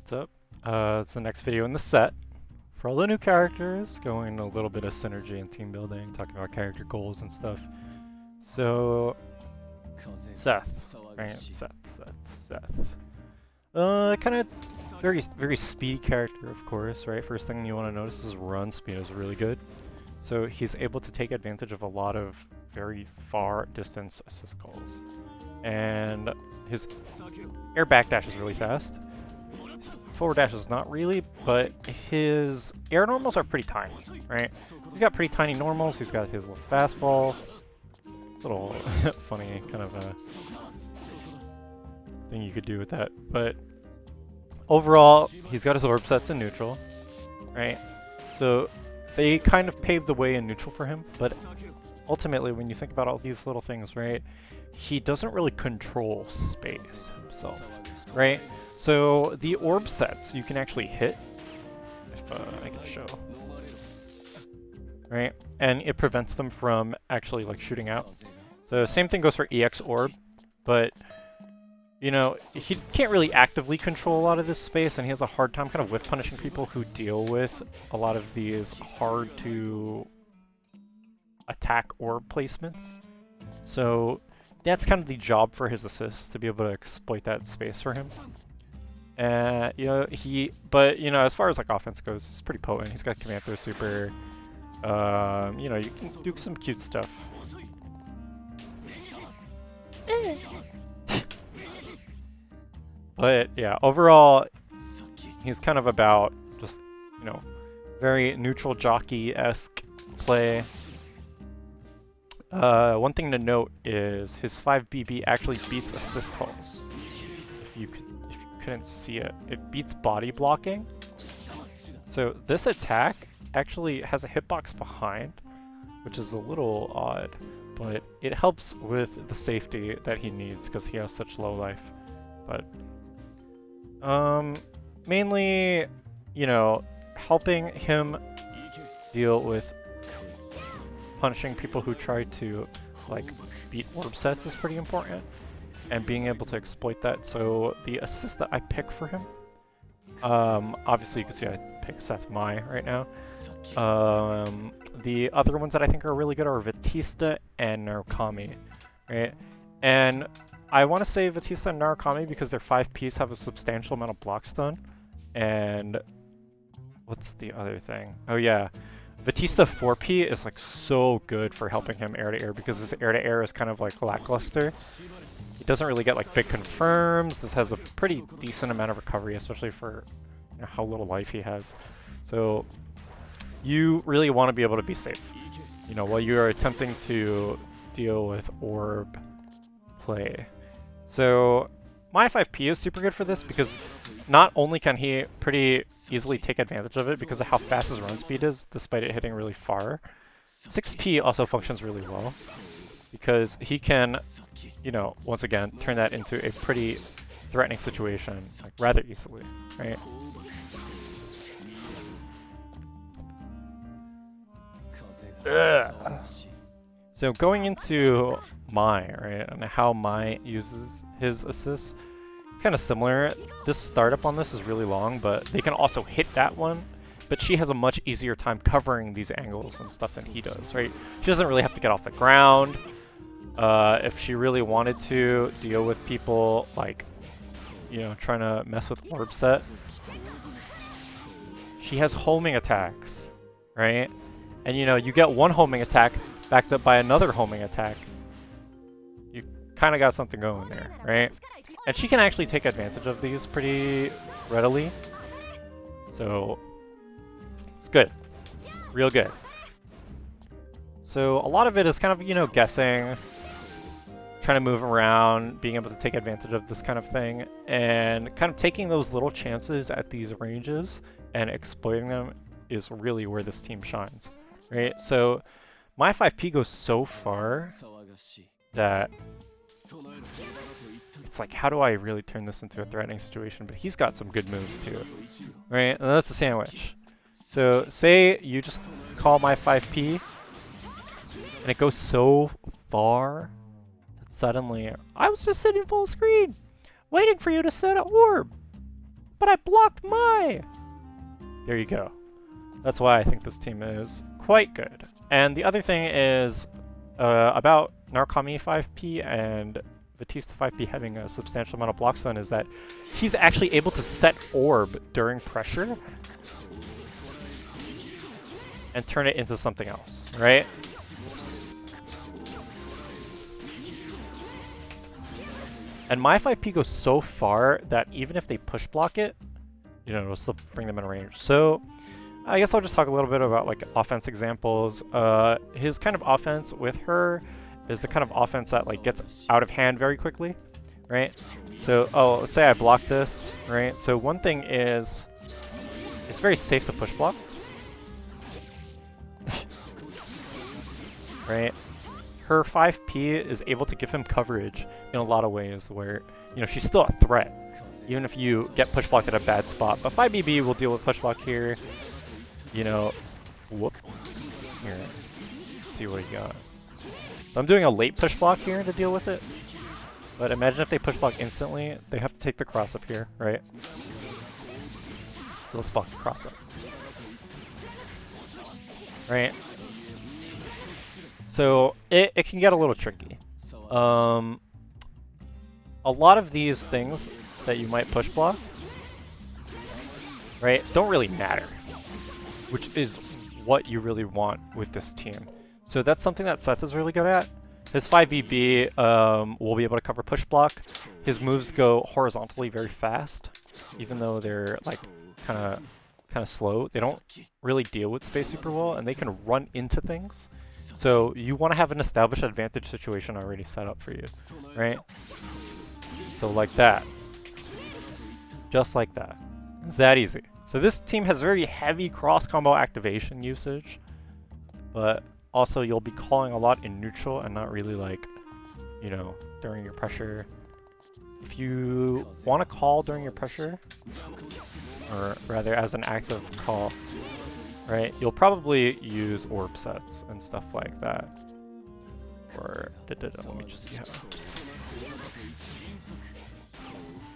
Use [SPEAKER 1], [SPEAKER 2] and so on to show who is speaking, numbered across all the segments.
[SPEAKER 1] What's up? It's the next video in the set. For all the new characters, going a little bit of synergy and team building, talking about character goals and stuff. So, Seth, right? Seth. Kind of very speedy character, of course, right? First thing you want to notice is run speed is really good. So he's able to take advantage of a lot of very far distance assist calls. And his air backdash is really fast. Forward dash is not really, but his air normals are pretty tiny, right? He's got pretty tiny normals, he's got his little fastball. Little funny kind of a thing you could do with that. But overall, he's got his orb sets in neutral, right? So they kind of paved the way in neutral for him, but ultimately when you think about all these little things, right, he doesn't really control space himself, right? So the orb sets you can actually hit, if I can show, right? And it prevents them from actually like shooting out. So same thing goes for EX orb, but you know, he can't really actively control a lot of this space, and he has a hard time kind of whiff punishing people who deal with a lot of these hard to attack orb placements. So that's kind of the job for his assists, to be able to exploit that space for him. You know, but you know, as far as like offense goes, he's pretty potent. He's got command throw super. You know, you can do some cute stuff. But yeah, overall, he's kind of about just, you know, very neutral jockey-esque play. One thing to note is his 5BB actually beats assist calls. If you couldn't see it, it beats body blocking. So this attack actually has a hitbox behind, which is a little odd, but it helps with the safety that he needs because he has such low life. But mainly, you know, helping him deal with punishing people who try to like beat orb sets is pretty important, and being able to exploit that. So the assist that I pick for him, obviously you can see I pick Seth Mai right now. The other ones that I think are really good are Batista and Narukami, right? And I want to say Batista and Narukami because their 5Ps have a substantial amount of block stun. And what's the other thing? Oh yeah, Batista 4P is like so good for helping him air to air because his air to air is kind of like lackluster. He doesn't really get like big confirms. This has a pretty decent amount of recovery, especially for, you know, how little life he has. So you really want to be able to be safe, you know, while you are attempting to deal with orb play. So my 5P is super good for this because not only can he pretty easily take advantage of it because of how fast his run speed is, despite it hitting really far, 6P also functions really well because he can, you know, once again, turn that into a pretty threatening situation like rather easily, right? Ugh. So going into Mai, right, and how Mai uses his assists, kind of similar. This startup on this is really long, but they can also hit that one. But she has a much easier time covering these angles and stuff than he does, right? She doesn't really have to get off the ground. If she really wanted to deal with people like, you know, trying to mess with orb set, she has homing attacks, right? And you know, you get one homing attack backed up by another homing attack. You kind of got something going there, right? And she can actually take advantage of these pretty readily. So it's good. Real good. So a lot of it is kind of, you know, guessing, trying to move around, being able to take advantage of this kind of thing, and kind of taking those little chances at these ranges and exploiting them is really where this team shines, right? So my 5P goes so far that it's like, how do I really turn this into a threatening situation? But he's got some good moves too, right? And that's a sandwich. So say you just call my 5P and it goes so far that suddenly I was just sitting full screen waiting for you to set an orb. But I blocked my! There you go. That's why I think this team is quite good. And the other thing is about Narukami 5P and Batista 5P having a substantial amount of block stun is that he's actually able to set orb during pressure and turn it into something else, right? And my 5P goes so far that even if they push block it, you know, it'll still bring them in range. So I guess I'll just talk a little bit about like offense examples. His kind of offense with her is the kind of offense that like gets out of hand very quickly, right? So, oh, let's say I block this, right? So one thing is, it's very safe to push block, right? Her 5P is able to give him coverage in a lot of ways where, you know, she's still a threat, even if you get push blocked at a bad spot. But 5BB will deal with push block here, you know, whoop. Here, let's see what he got. So I'm doing a late push block here to deal with it. But imagine if they push block instantly, they have to take the cross up here, right? So let's block the cross up. Right? So it can get a little tricky. A lot of these things that you might push block, right, don't really matter, which is what you really want with this team. So that's something that Seth is really good at. His 5BB will be able to cover push block. His moves go horizontally very fast, even though they're like kind of slow. They don't really deal with space super well, and they can run into things. So you want to have an established advantage situation already set up for you, right? So like that. Just like that. It's that easy. So this team has very heavy cross-combo activation usage, but also you'll be calling a lot in neutral and not really like, you know, during your pressure. If you want to call during your pressure, or rather as an active call, right, you'll probably use orb sets and stuff like that. Or, let me just see how.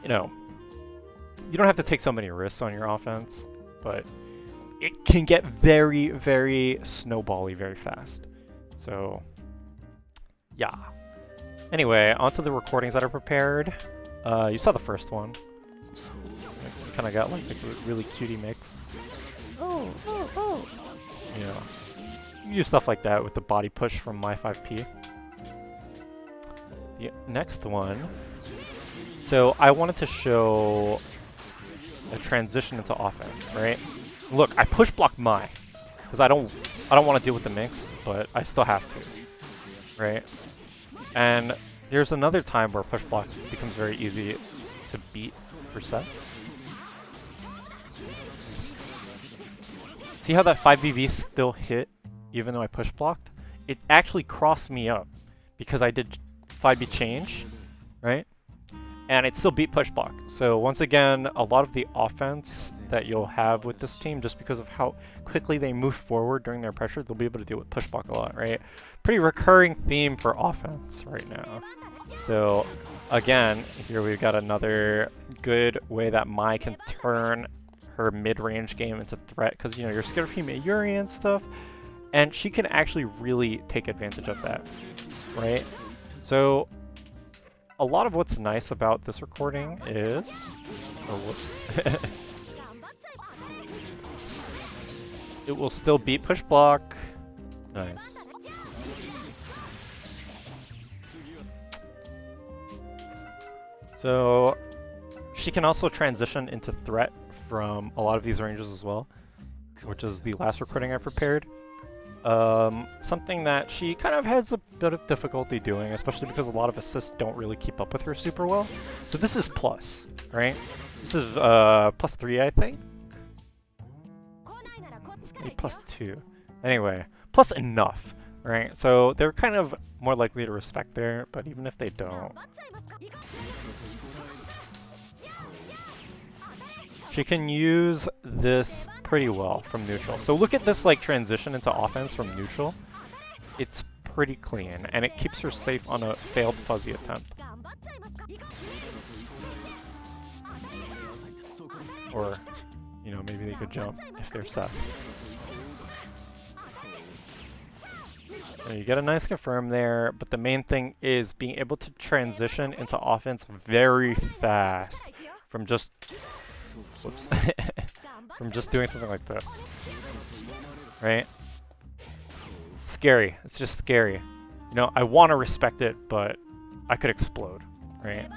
[SPEAKER 1] You know, you don't have to take so many risks on your offense, but it can get very, very snowbally very fast. So, yeah. Anyway, onto the recordings that are prepared. You saw the first one. Kind of got like a really cutie mix. Oh. You know, you use stuff like that with the body push from my 5P. The next one. So I wanted to show a transition into offense, right? Look, I push block my, because I don't want to deal with the mix, but I still have to, right? And there's another time where push block becomes very easy to beat for Seth. See how that 5BV still hit even though I push blocked? It actually crossed me up because I did 5B change, right? And it still beat push block. So once again, a lot of the offense that you'll have with this team, just because of how quickly they move forward during their pressure, they'll be able to deal with push block a lot, right? Pretty recurring theme for offense right now. So again, here we've got another good way that Mai can turn her mid-range game into threat, because you know you're scared of Hime Yuri and stuff, and she can actually really take advantage of that, right? So a lot of what's nice about this recording is, oh whoops, it will still beat push block. Nice. So she can also transition into threat from a lot of these ranges as well, which is the last recording I prepared. Something that she kind of has a bit of difficulty doing, especially because a lot of assists don't really keep up with her super well. So this is plus, right? This is +3, I think? Maybe +2. Anyway, plus enough, right? So they're kind of more likely to respect there, but even if they don't, she can use this pretty well from neutral. So look at this like transition into offense from neutral. It's pretty clean, and it keeps her safe on a failed fuzzy attempt. Or, you know, maybe they could jump if they're Seth. You get a nice confirm there, but the main thing is being able to transition into offense very fast from just, whoops, from just doing something like this, right? Scary. It's just scary. You know, I want to respect it, but I could explode, right?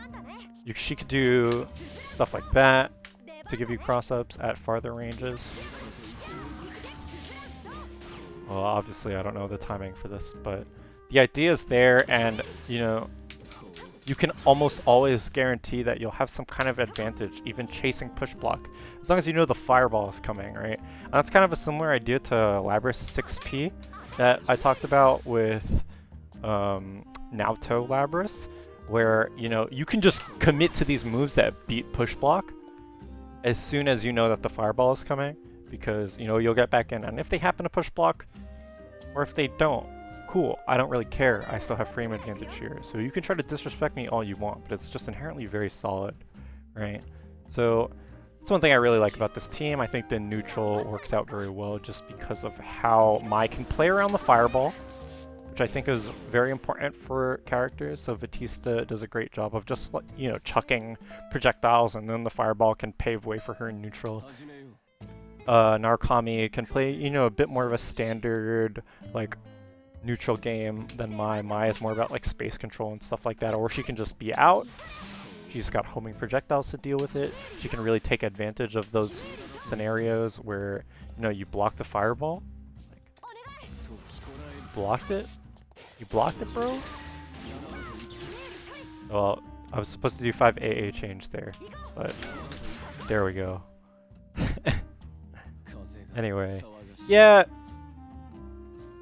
[SPEAKER 1] She could do stuff like that to give you cross-ups at farther ranges. Well, obviously I don't know the timing for this, but the idea is there, and you know, you can almost always guarantee that you'll have some kind of advantage, even chasing push block, as long as you know the fireball is coming, right? And that's kind of a similar idea to Labris 6P that I talked about with Naoto Labris, where, you know, you can just commit to these moves that beat push block as soon as you know that the fireball is coming, because, you know, you'll get back in, and if they happen to push block, or if they don't, cool, I don't really care, I still have frame advantage here. So you can try to disrespect me all you want, but it's just inherently very solid, right? So that's one thing I really like about this team. I think the neutral works out very well just because of how Mai can play around the fireball, which I think is very important for characters. So Batista does a great job of just, you know, chucking projectiles, and then the fireball can pave way for her in neutral. Narukami can play, you know, a bit more of a standard, like, neutral game than Mai. Mai is more about, like, space control and stuff like that, or she can just be out. She's got homing projectiles to deal with it. She can really take advantage of those scenarios where, you know, you block the fireball. Like, blocked it? You blocked it, bro? Well, I was supposed to do 5 AA change there, but there we go. Anyway, yeah,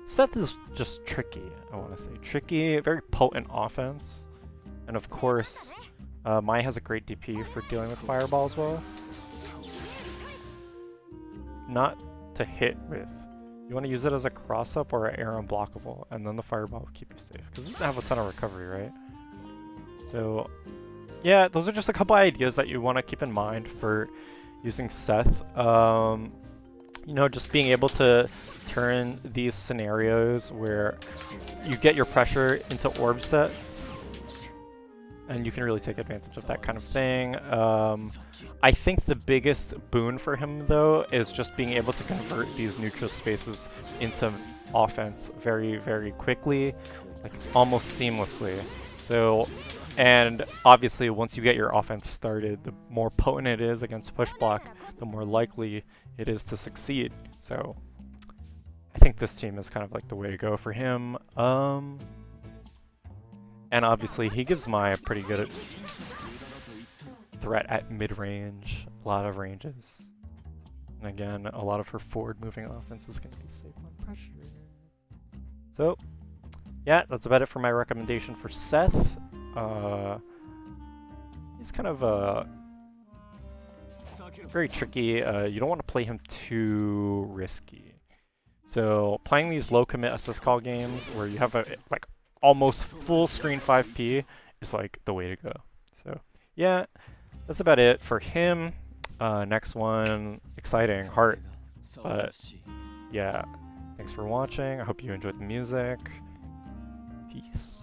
[SPEAKER 1] Seth is just tricky, I want to say. Tricky, very potent offense. And of course, Mai has a great DP for dealing with fireball as well. Not to hit with. You want to use it as a cross-up or an air unblockable, and then the fireball will keep you safe. Because it doesn't have a ton of recovery, right? So, yeah, those are just a couple ideas that you want to keep in mind for using Seth. You know, just being able to turn these scenarios where you get your pressure into orb set, and you can really take advantage of that kind of thing. I think the biggest boon for him, though, is just being able to convert these neutral spaces into offense very, very quickly, like almost seamlessly. So, and obviously once you get your offense started, the more potent it is against push block, the more likely it is to succeed. So I think this team is kind of like the way to go for him. And obviously he gives Mai a pretty good threat at mid-range, a lot of ranges. And again, a lot of her forward-moving offense is going to be safe on pressure. So, yeah, that's about it for my recommendation for Seth. He's kind of very tricky. You don't want to play him too risky. So playing these low commit assist call games where you have a like almost full screen 5P is like the way to go. So yeah, that's about it for him. Next one, exciting, Heart. But yeah, thanks for watching. I hope you enjoyed the music. Peace.